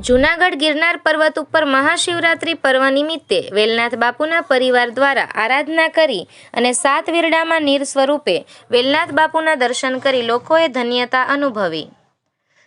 જૂનાગઢ ગિરનાર પર્વત ઉપર મહાશિવરાત્રિ પર્વ નિમિત્તે વેલનાથ બાપુના પરિવાર દ્વારા આરાધના કરી અને 7 વીરડામાં નીર સ્વરૂપે વેલનાથ બાપુના દર્શન કરી લોકોએ ધન્યતા અનુભવી।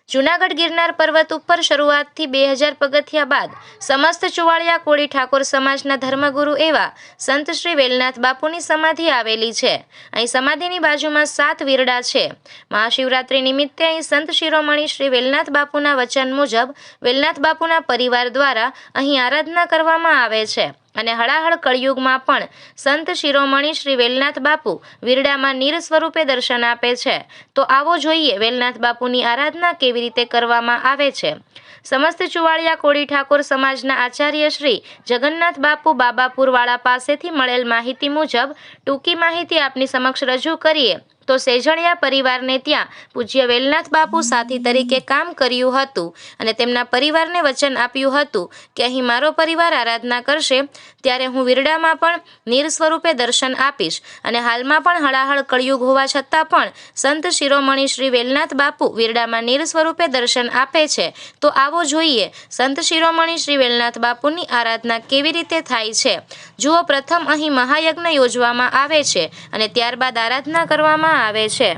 જૂનાગઢ ગિરનાર પર્વત ઉપર શરૂઆતથી 2000 પગથિયા બાદ સમસ્ત ચુવાળિયા કોળી ઠાકોર સમાજના ધર્મગુરુ એવા સંત શ્રી વેલનાથ બાપુની સમાધિ આવેલી છે। અહીં સમાધિની બાજુમાં 7 વીરડા છે। મહાશિવરાત્રિ નિમિત્તે અહીં સંત શિરોમણી શ્રી વેલનાથ બાપુના વચન મુજબ વેલનાથ બાપુના પરિવાર દ્વારા અહીં આરાધના કરવામાં આવે છે અને હળાહળ કળયુગમાં પણ સંત શિરોમણી શ્રી વેલનાથ બાપુ વીરડામાં નીર સ્વરૂપે દર્શન આપે છે। તો આવો જોઈએ વેલનાથ બાપુની આરાધના કેવી રીતે કરવામાં આવે છે। સમસ્ત ચુવાળિયા કોળી ઠાકોર સમાજના આચાર્ય શ્રી જગન્નાથ બાપુ બાબાપુરવાળા પાસેથી મળેલ માહિતી મુજબ ટૂંકી માહિતી આપની સમક્ષ રજૂ કરીએ તો સેજણિયા પરિવારને ત્યાં પૂજ્ય વેલનાથ બાપુ સાથી તરીકે કામ કર્યું હતું અને તેમના પરિવારને વચન આપ્યું હતું કે અહીં મારો પરિવાર આરાધના કરશે ત્યારે હું વીરડામાં પણ નીર સ્વરૂપે દર્શન આપીશ અને હાલમાં પણ હળાહળ કળયુગ હોવા છતાં પણ સંત શિરોમણી શ્રી વેલનાથ બાપુ વીરડામાં નીર સ્વરૂપે દર્શન આપે છે। તો આવો જોઈએ સંત શિરોમણી શ્રી વેલનાથ બાપુની આરાધના કેવી રીતે થાય છે। જુઓ, પ્રથમ અહીં મહાયજ્ઞ યોજવામાં આવે છે અને ત્યારબાદ આરાધના કરવામાં આવે છે।